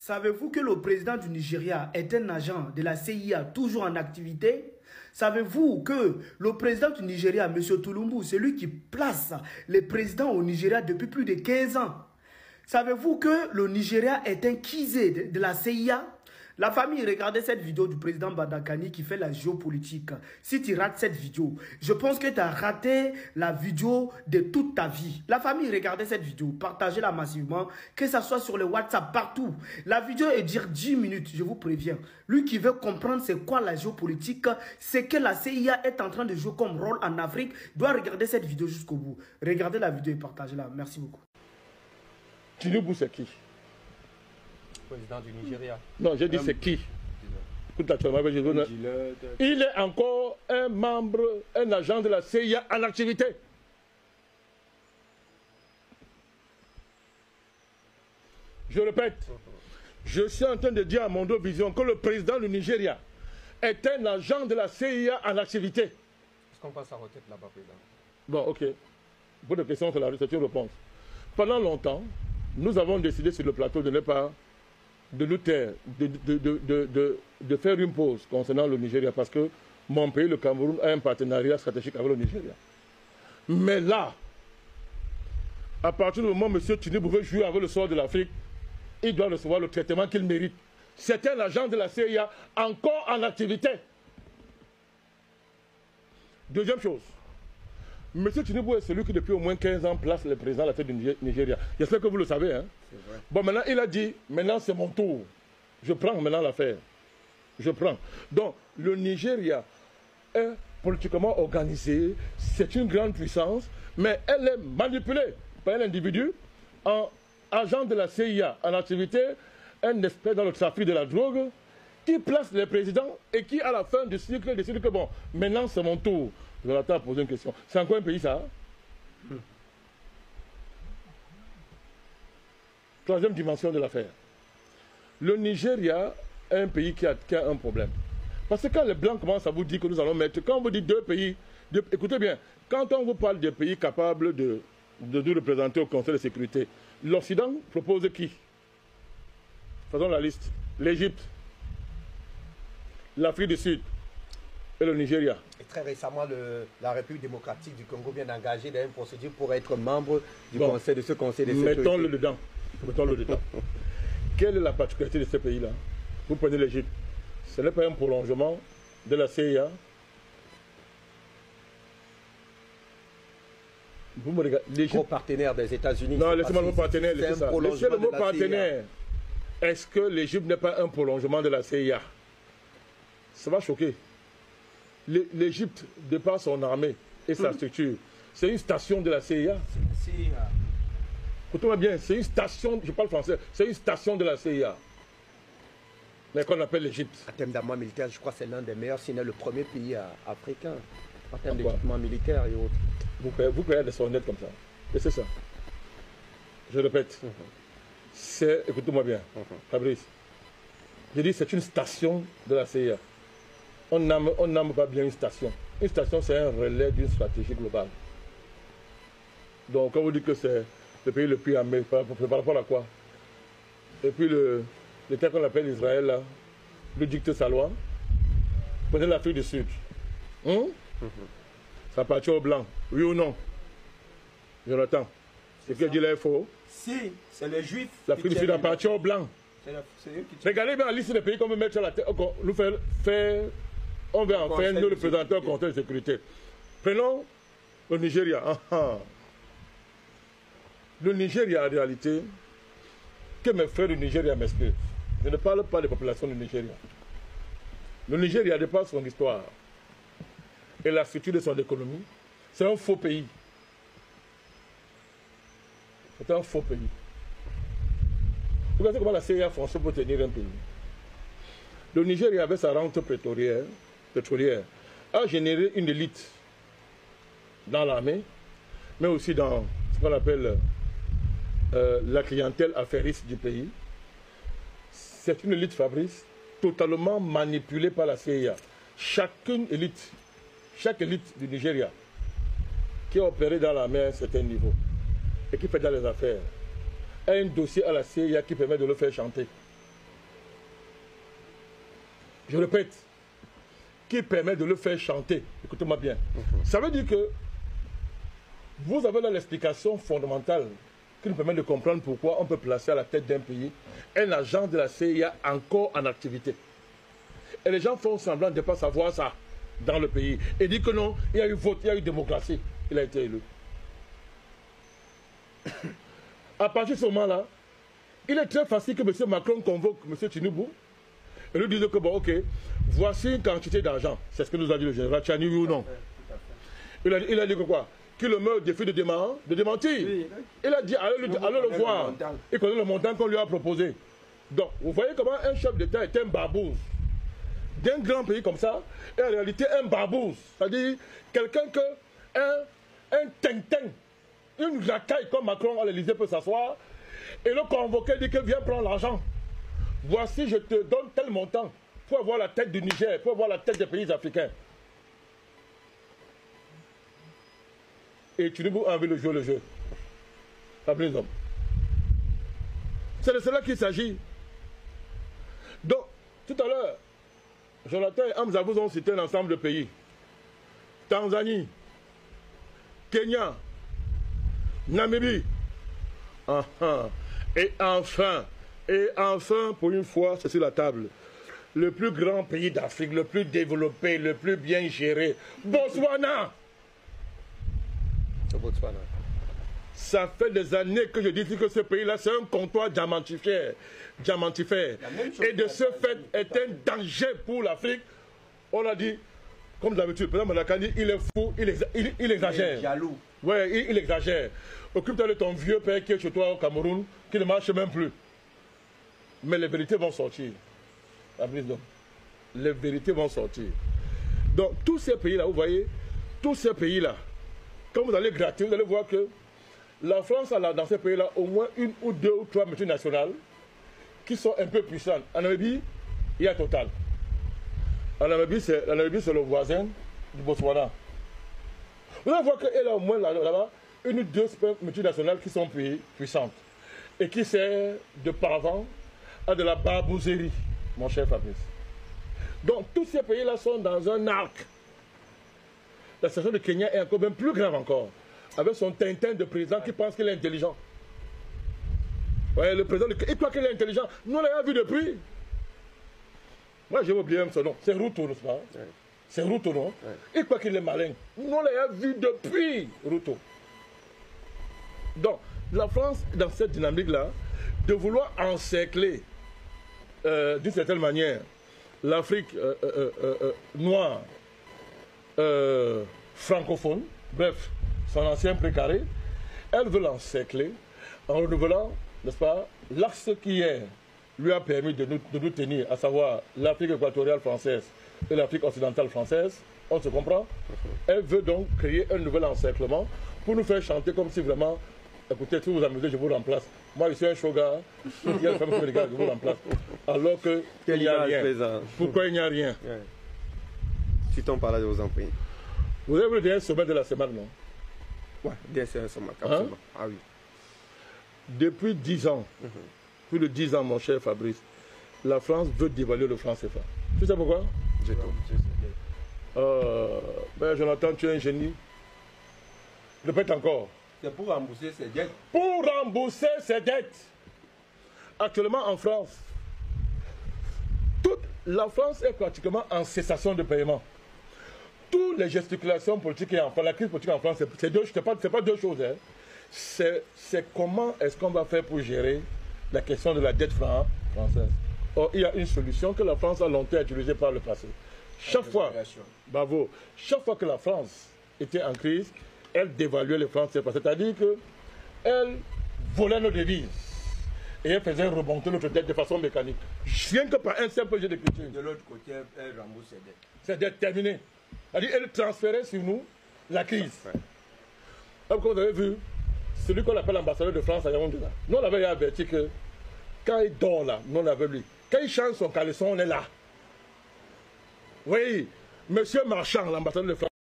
Savez-vous que le président du Nigeria est un agent de la CIA toujours en activité? Savez-vous que le président du Nigeria, M. Tulumbu, c'est lui qui place les présidents au Nigeria depuis plus de 15 ans? Savez-vous que le Nigeria est un kisé de la CIA? La famille, regardez cette vidéo du président Badakani qui fait la géopolitique. Si tu rates cette vidéo, je pense que tu as raté la vidéo de toute ta vie. La famille, regardez cette vidéo, partagez-la massivement, que ça soit sur le WhatsApp, partout. La vidéo est dure 10 minutes, je vous préviens. Lui qui veut comprendre c'est quoi la géopolitique, c'est que la CIA est en train de jouer comme rôle en Afrique, doit regarder cette vidéo jusqu'au bout. Regardez la vidéo et partagez-la. Merci beaucoup. Tinubu, c'est qui? Président du Nigeria. Non, j'ai dit c'est qui? Il est encore un membre, un agent de la CIA en activité. Je répète, je suis en train de dire à Mondo Vision que le président du Nigeria est un agent de la CIA en activité. Est-ce qu'on passe à retraite là-bas, président? Bon, ok. Pour de questions, c'est une réponse. Pendant longtemps, nous avons décidé sur le plateau de ne pas de nous taire, de faire une pause concernant le Nigeria parce que mon pays, le Cameroun, a un partenariat stratégique avec le Nigeria. Mais là, à partir du moment où M. Tinubu veut jouer avec le sort de l'Afrique, il doit recevoir le traitement qu'il mérite. C'est un agent de la CIA encore en activité. Deuxième chose, M. Tinubu est celui qui depuis au moins 15 ans place le président à la tête du Nigeria. J'espère que vous le savez. Hein? Bon, maintenant, il a dit, maintenant c'est mon tour. Je prends maintenant l'affaire. Je prends. Donc, le Nigeria est politiquement organisé. C'est une grande puissance, mais elle est manipulée par un individu en agent de la CIA en activité, un expert dans le trafic de la drogue, qui place les présidents et qui, à la fin du cycle, décide que bon, maintenant c'est mon tour. Je vais attendre à poser une question. C'est encore un pays, ça? Troisième dimension de l'affaire. Le Nigeria est un pays qui a un problème. Parce que quand les Blancs commencent à vous dire que nous allons mettre... Quand on vous dit deux pays... écoutez bien, quand on vous parle de pays capables de nous représenter au Conseil de sécurité, l'Occident propose qui? Faisons la liste. L'Égypte, l'Afrique du Sud et le Nigeria. Et très récemment, la République démocratique du Congo vient d'engager dans une procédure pour être membre du conseil de ce conseil de sécurité. Mettons-le dedans. Mettons-le dedans. Quelle est la particularité de ce pays-là? Vous prenez l'Égypte. Ce n'est pas un prolongement de la CIA. Vous me regardez. L'Égypte, partenaire des États-Unis. Non, laissez-moi le mot partenaire. Laissez le mot partenaire. Est-ce que l'Égypte n'est pas un prolongement de la CIA? Ça va choquer. L'Égypte, de par son armée et sa structure, c'est une station de la CIA. Écoutez-moi bien, c'est une station, je parle français, c'est une station de la CIA. Mais qu'on appelle l'Égypte. En termes d'armement militaire, je crois que c'est l'un des meilleurs, sinon le premier pays africain. En termes d'équipement militaire et autres. Vous croyez des honnêtes comme ça. Et c'est ça. Je répète. C'est, écoutez-moi bien, Fabrice. Je dis c'est une station de la CIA. On n'aime pas bien une station. Une station, c'est un relais d'une stratégie globale. Donc, quand vous dites que c'est le pays le plus armé, par rapport à quoi? Et puis, l'État qu'on appelle Israël, là, le dictat salois, prenez l'Afrique du Sud. Ça appartient aux Blancs. Oui ou non? Jonathan, ce que dit là est faux. Si, c'est les Juifs. L'Afrique du Sud appartient aux Blancs. Regardez bien la liste des pays qu'on veut mettre sur la tête. On va en faire nous représenter au Conseil de sécurité. Prenons le Nigeria. Le Nigeria, en réalité, que mes frères du Nigeria m'excusent. Je ne parle pas des populations du Nigeria. Le Nigeria, de par son histoire et la structure de son économie, c'est un faux pays. C'est un faux pays. Vous savez comment la CIA fonctionne pour tenir un pays? Le Nigeria, avec sa rente pétrolière, a généré une élite dans l'armée, mais aussi dans ce qu'on appelle la clientèle affairiste du pays. C'est une élite, Fabrice, totalement manipulée par la CIA. Chaque élite du Nigeria qui a opéré dans l'armée à un certain niveau et qui fait dans les affaires a un dossier à la CIA qui permet de le faire chanter. je répète, qui permet de le faire chanter. Écoutez-moi bien. Ça veut dire que vous avez là l'explication fondamentale qui nous permet de comprendre pourquoi on peut placer à la tête d'un pays un agent de la CIA encore en activité. Et les gens font semblant de ne pas savoir ça dans le pays. Et disent que non, il y a eu vote, il y a eu démocratie. Il a été élu. À partir de ce moment-là, il est très facile que M. Macron convoque M. Tinubu et lui dise que bon, ok, voici une quantité d'argent. C'est ce que nous a dit le général Tchani, oui ou non? Il a dit que quoi? Qu'il le met au défi de démentir. Oui. Il a dit, allez le voir. Il connaît le montant qu'on lui a proposé. Donc, vous voyez comment un chef d'État est un barbouze. D'un grand pays comme ça, est en réalité un barbouze. C'est-à-dire quelqu'un que un tintin, une racaille comme Macron à l'Élysée peut s'asseoir et le convoquer, dit que viens prendre l'argent. Voici, je te donne tel montant pour avoir la tête du Niger, pour avoir la tête des pays africains. Et Tinubu a envie de jouer le jeu. Appelez les hommes. C'est de cela qu'il s'agit. Donc, tout à l'heure, Jonathan et Hamza vous ont cité un ensemble de pays. Tanzanie, Kenya, Namibie. Et enfin, pour une fois, c'est sur la table. Le plus grand pays d'Afrique, le plus développé, le plus bien géré, Botswana. Botswana. Ça fait des années que je dis que ce pays-là, c'est un comptoir diamantifère. Et de ce fait, est un danger pour l'Afrique. On a dit, comme d'habitude, le président Malakani, il est fou, il exagère. Il est jaloux. Ouais, il exagère. Occupe-toi de ton vieux père qui est chez toi au Cameroun, qui ne marche même plus. Mais les vérités vont sortir. Les vérités vont sortir. Donc, tous ces pays-là, vous voyez, tous ces pays-là, quand vous allez gratter, vous allez voir que la France a dans ces pays-là au moins une ou deux ou trois multinationales qui sont un peu puissantes. En Namibie, il y a Total. En Namibie, c'est le voisin du Botswana. Vous allez voir qu'il y a au moins là-bas une ou deux multinationales qui sont puissantes et qui servent de paravent à de la barbouzerie, mon cher Fabrice. Donc, tous ces pays-là sont dans un arc. La situation de Kenya est encore même plus grave encore, avec son tintin de président qui pense qu'il est intelligent. Ouais, le président, il croit qu'il est intelligent. Nous, on l'a vu depuis. Moi, j'ai oublié son nom. C'est Ruto, n'est-ce pas? Ouais. C'est Ruto, non? Ouais. Il croit qu'il est malin. Nous, on l'a vu depuis Ruto. Donc, la France, dans cette dynamique-là, de vouloir encercler, d'une certaine manière, l'Afrique noire, francophone, bref, son ancien précaré, elle veut l'encercler en renouvelant, n'est-ce pas, l'axe qui lui a permis de nous tenir, à savoir l'Afrique équatoriale française et l'Afrique occidentale française. On se comprend? Elle veut donc créer un nouvel encerclement pour nous faire chanter comme si vraiment, écoutez, si vous vous amusez, je vous remplace. Moi, je suis un shoga, il y a le fameux Sénégal, je vous remplace. Alors que il n'y a rien. Présent. Pourquoi il n'y a rien? Ouais. Citons par là, je vous en prie. Vous avez vu le dernier sommet de la semaine, non? Oui, dernier sommet, absolument. Ah oui. Depuis 10 ans, plus de 10 ans, mon cher Fabrice, la France veut dévaluer le franc CFA. Tu sais pourquoi? Je ben, Jonathan, tu es un génie. Répète encore. C'est pour rembourser ses dettes. Pour rembourser ses dettes. Actuellement, en France, toute la France est pratiquement en cessation de paiement. Toutes les gesticulations politiques et la crise politique en France, c'est pas deux choses. Hein. C'est comment est-ce qu'on va faire pour gérer la question de la dette française. Or, il y a une solution que la France a longtemps utilisée par le passé. Chaque fois que la France était en crise, elle dévaluait les francs CFA. C'est-à-dire qu'elle volait nos devises et elle faisait remonter notre dette de façon mécanique. Rien que par un simple jeu de culture. De l'autre côté, elle rembourse ses dettes. C'est dette terminée. C'est-à-dire qu'elle transférait sur nous la crise. Comme vous avez vu, celui qu'on appelle l'ambassadeur de France à Yaoundé, nous on avait averti que quand il dort là, nous on avait lui. Quand il change son caleçon, on est là. Oui, monsieur Marchand, l'ambassadeur de France.